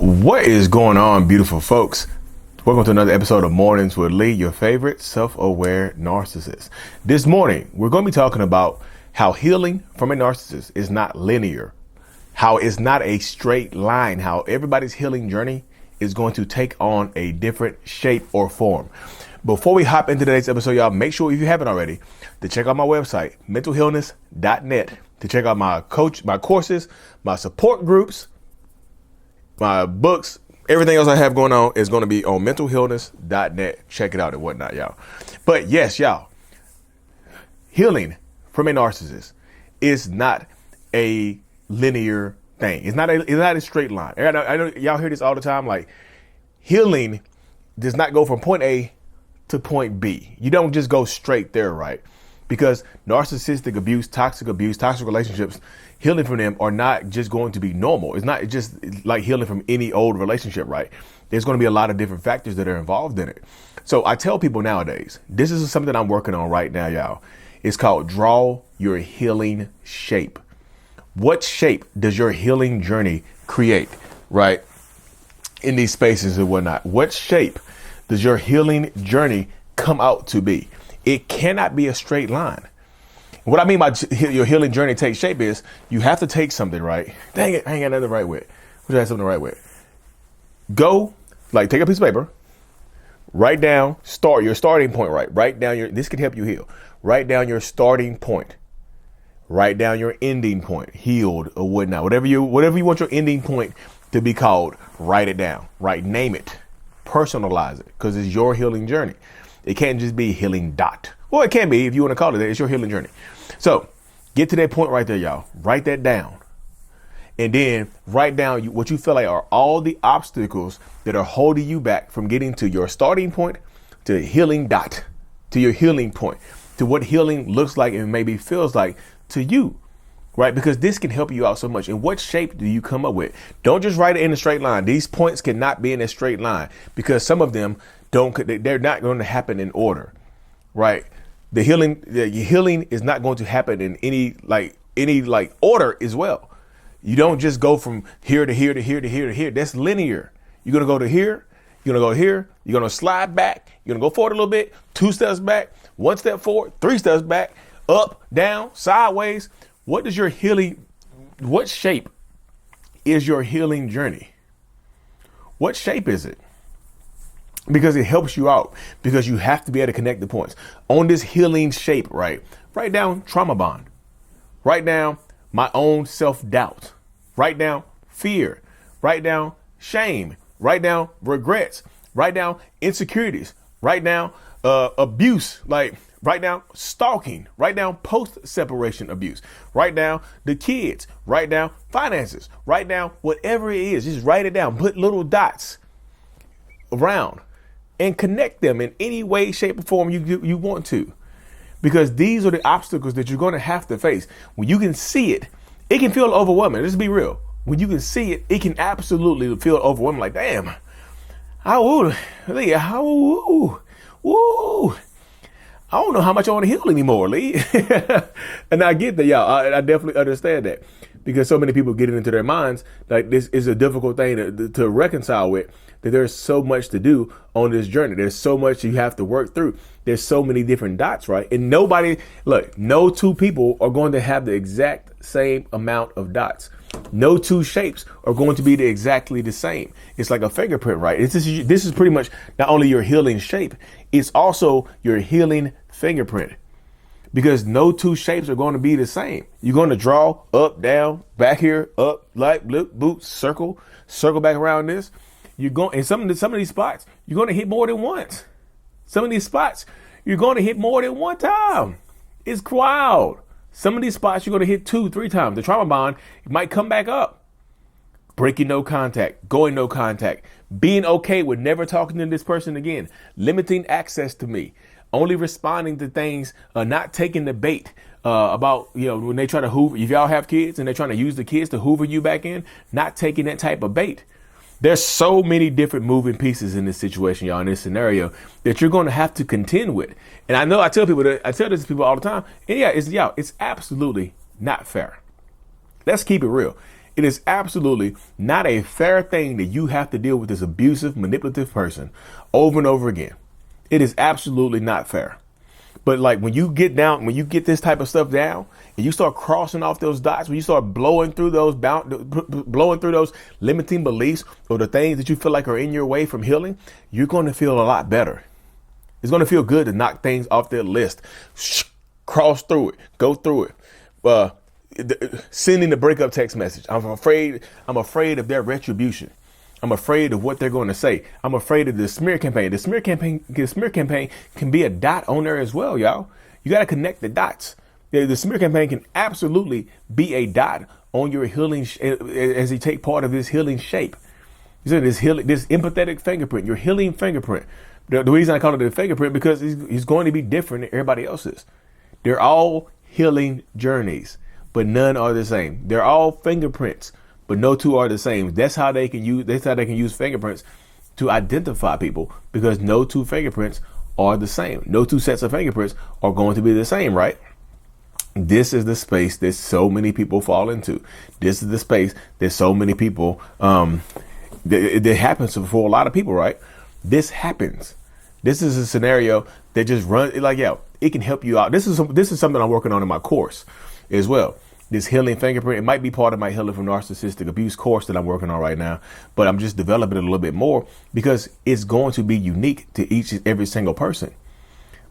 What is going on, beautiful folks? Welcome to another episode of Mornings with Lee, your favorite self-aware narcissist. This morning, we're going to be talking about how healing from a narcissist is not linear, how it's not a straight line, how everybody's healing journey is going to take on a different shape or form. Before we hop into today's episode, y'all, make sure if you haven't already to check out my website, mentalhealness.net, to check out my courses, my support groups, my books, everything else I have going on is going to be on mentalhealness.net. Check it out and whatnot, y'all. But yes, y'all, healing from a narcissist is not a linear thing. It's not a straight line. I know y'all hear this all the time. Like, healing does not go from point A to point B. You don't just go straight there, right? Because narcissistic abuse, toxic relationships, healing from them are not just going to be normal. It's not just like healing from any old relationship, right? There's going to be a lot of different factors that are involved in it. So I tell people nowadays, this is something I'm working on right now, y'all. It's called draw your healing shape. What shape does your healing journey create, right? In these spaces and whatnot. What shape does your healing journey come out to be? It cannot be a straight line. What I mean by your healing journey takes shape is you have to take something, right? Dang it, I ain't got nothing right with. What do I have something right with? Go, like, take a piece of paper, write down, your starting point, right? Write down this can help you heal. Write down your starting point. Write down your ending point, healed or whatnot. Whatever you want your ending point to be called, write it down, right? Name it, personalize it, because it's your healing journey. It can't just be healing dot. Well, it can be if you want to call it that. It's your healing journey. So get to that point right there, y'all. Write that down. And then write down what you feel like are all the obstacles that are holding you back from getting to your starting point, to healing dot, to your healing point, to what healing looks like and maybe feels like to you, right? Because this can help you out so much. And what shape do you come up with? Don't just write it in a straight line. These points cannot be in a straight line because some of them they're not going to happen in order, right? The healing is not going to happen in any order as well. You don't just go from here to here to here to here to here. That's linear. You're going to go to here. You're going to go here. You're going to slide back. You're going to go forward a little bit, 2 steps back, 1 step forward, 3 steps back, up, down, sideways. What shape is your healing journey? What shape is it? Because it helps you out, because you have to be able to connect the points on this healing shape, right? Write down trauma bond, write down my own self-doubt, write down fear, write down shame, write down regrets, write down insecurities, write down abuse, like write down stalking, write down post-separation abuse, write down the kids, write down finances, write down whatever it is, just write it down, put little dots around and connect them in any way, shape, or form you want to. Because these are the obstacles that you're going to have to face. When you can see it, it can feel overwhelming. Let's be real. When you can see it, it can absolutely feel overwhelming. Like, damn, I don't know how much I want to heal anymore, Lee. And I get that, y'all. I definitely understand that. Because so many people get it into their minds, like this is a difficult thing to reconcile with, that there's so much to do on this journey. There's so much you have to work through. There's so many different dots, right? And no 2 people are going to have the exact same amount of dots. No 2 shapes are going to be exactly the same. It's like a fingerprint, right? This is pretty much not only your healing shape, it's also your healing fingerprint. Because no 2 shapes are going to be the same. You're going to draw up, down, back here, up, like, boot, circle back around this. You're going, and some of these spots, you're going to hit more than once. Some of these spots, you're going to hit more than one time. It's wild. Some of these spots, you're going to hit 2, 3 times. The trauma bond, it might come back up. Breaking no contact, going no contact, being okay with never talking to this person again, limiting access to me, only responding to things, not taking the bait about, when they try to hoover, if y'all have kids and they're trying to use the kids to hoover you back in, not taking that type of bait. There's so many different moving pieces in this situation, y'all, in this scenario that you're going to have to contend with. And I know I tell this to people all the time. And it's absolutely not fair. Let's keep it real. It is absolutely not a fair thing that you have to deal with this abusive, manipulative person over and over again. It is absolutely not fair. But like when you get this type of stuff down and you start crossing off those dots, when you start blowing through those limiting beliefs or the things that you feel like are in your way from healing, you're going to feel a lot better. It's going to feel good to knock things off their list, cross through it, go through it. Sending the breakup text message. I'm afraid of their retribution. I'm afraid of what they're going to say. I'm afraid of the smear campaign. The smear campaign can be a dot on there as well, y'all. You got to connect the dots. The smear campaign can absolutely be a dot on your healing as you take part of this healing shape. You said this empathetic fingerprint, your healing fingerprint. The reason I call it a fingerprint because it's going to be different than everybody else's. They're all healing journeys, but none are the same. They're all fingerprints, but no two are the same. That's how they can use fingerprints to identify people, because no two fingerprints are the same. No two sets of fingerprints are going to be the same, right? This is the space that so many people fall into. This is the space that so many people, that happens for a lot of people, right? This happens. This is a scenario that just runs like, yeah, it can help you out. This is something I'm working on in my course as well. This healing fingerprint, it might be part of my healing from narcissistic abuse course that I'm working on right now, but I'm just developing it a little bit more because it's going to be unique to every single person.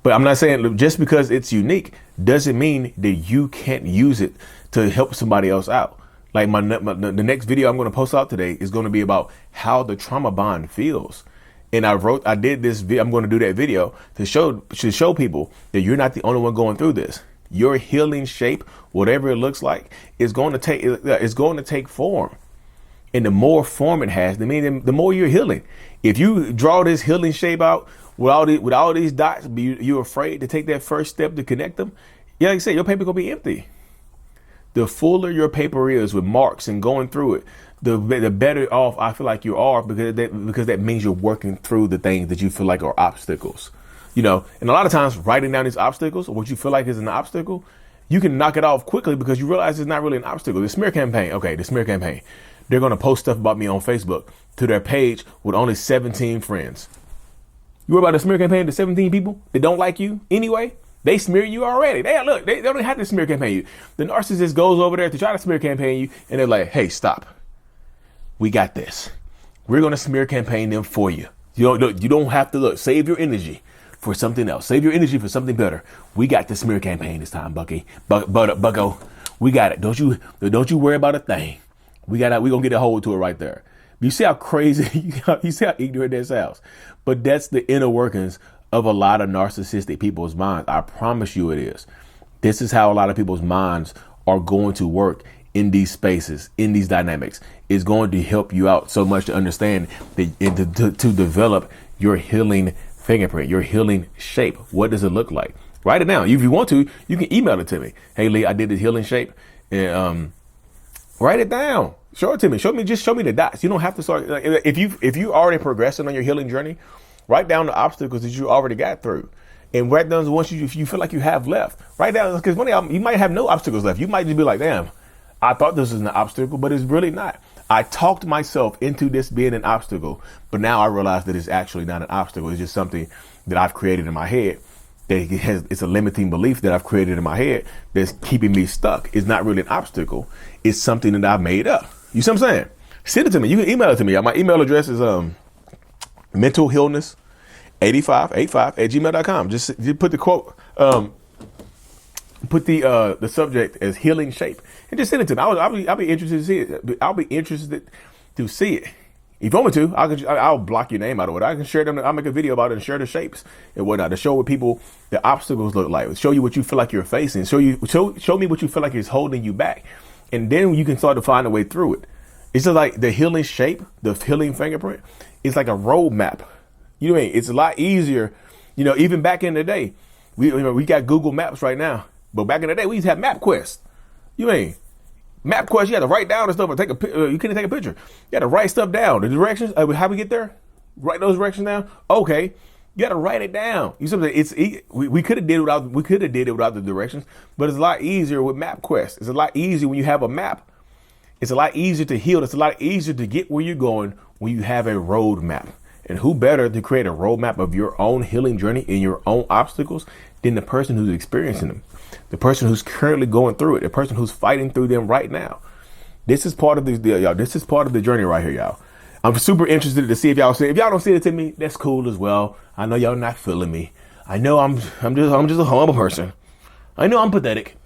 But I'm not saying just because it's unique doesn't mean that you can't use it to help somebody else out. Like the next video I'm going to post out today is going to be about how the trauma bond feels. And I did this video. I'm going to do that video to show people that you're not the only one going through this. Your healing shape, whatever it looks like, is going to take form. And the more form it has, the more you're healing. If you draw this healing shape out with all these dots, you're afraid to take that first step to connect them. Yeah, like I said, your paper gonna be empty. The fuller your paper is with marks and going through it, the better off I feel like you are, because that means you're working through the things that you feel like are obstacles. And a lot of times writing down these obstacles or what you feel like is an obstacle, you can knock it off quickly because you realize it's not really an obstacle. The smear campaign. They're going to post stuff about me on Facebook to their page with only 17 friends. You worry about the smear campaign to 17 people that don't like you anyway? They smear you already. They don't have to smear campaign you. The narcissist goes over there to try to smear campaign you, and they're like, hey, stop. We got this. We're going to smear campaign them for you. You don't have to save your energy for something else. Save your energy for something better. We got the smear campaign this time, Bucko. We got it. Don't you worry about a thing. We gonna get a hold to it right there. You see how crazy, you see how ignorant that sounds. But that's the inner workings of a lot of narcissistic people's minds. I promise you it is. This is how a lot of people's minds are going to work in these spaces, in these dynamics. It's going to help you out so much to understand that to develop your healing fingerprint, your healing shape. What does it look like? Write it down. If you want to, you can email it to me. Hey Lee, I did this healing shape, and write it down. Show it to me. Show me the dots. You don't have to start. If you already progressing on your healing journey, write down the obstacles that you already got through, and write down the ones if you feel like you have left. Write down, because you might have no obstacles left. You might just be like, damn, I thought this was an obstacle, but it's really not. I talked myself into this being an obstacle, but now I realize that it's actually not an obstacle. It's just something that I've created in my head. It's a limiting belief that I've created in my head that's keeping me stuck. It's not really an obstacle. It's something that I've made up. You see what I'm saying? Send it to me. You can email it to me. My email address is mentalhealness8585@gmail.com. Just put the quote, put the subject as healing shape, and just send it to me. I'll be interested to see it. I'll be interested to see it. If you want me to, I'll block your name out of it. I can share them. I'll make a video about it and share the shapes and whatnot to show what people the obstacles look like. Show you what you feel like you're facing. Show me what you feel like is holding you back, and then you can start to find a way through it. It's just like the healing shape, the healing fingerprint. It's like a roadmap. You know what I mean? It's a lot easier. Even back in the day, we got Google Maps right now, but back in the day we used to have MapQuest. You know what I mean? MapQuest, you had to write down the stuff and take you couldn't take a picture. You had to write stuff down. The directions, how we get there? Write those directions down. Okay, you got to write it down. We could have did it without the directions, but it's a lot easier with MapQuest. It's a lot easier when you have a map. It's a lot easier to heal. It's a lot easier to get where you're going when you have a roadmap. And who better to create a roadmap of your own healing journey and your own obstacles than the person who's experiencing them, the person who's currently going through it, the person who's fighting through them right now. This is part of the y'all. This is part of the journey right here, y'all. I'm super interested to see if y'all see it. If y'all don't see it to me, that's cool as well. I know y'all not feeling me. I know I'm just a humble person. I know I'm pathetic.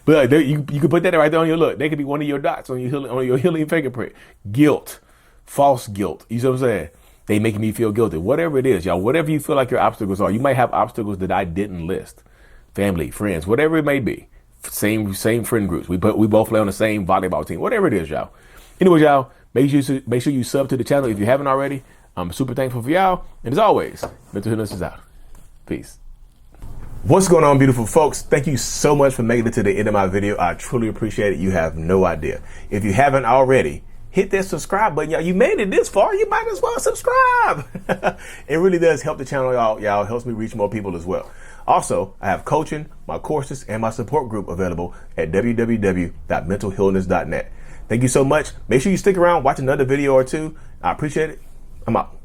But you can put that right there on your look. They could be one of your dots on your healing fingerprint. Guilt, false guilt. You see what I'm saying? They make me feel guilty. Whatever it is, y'all. Whatever you feel like your obstacles are. You might have obstacles that I didn't list. Family, friends, whatever it may be. Same friend groups. We both play on the same volleyball team. Whatever it is, y'all. Anyways, y'all, make sure you sub to the channel if you haven't already. I'm super thankful for y'all. And as always, mental healness is out. Peace. What's going on, beautiful folks? Thank you so much for making it to the end of my video. I truly appreciate it. You have no idea. If you haven't already, hit that subscribe button. Y'all, you made it this far. You might as well subscribe. It really does help the channel, y'all. Y'all helps me reach more people as well. Also, I have coaching, my courses, and my support group available at www.mentalhealness.net. Thank you so much. Make sure you stick around, watch another video or two. I appreciate it. I'm out.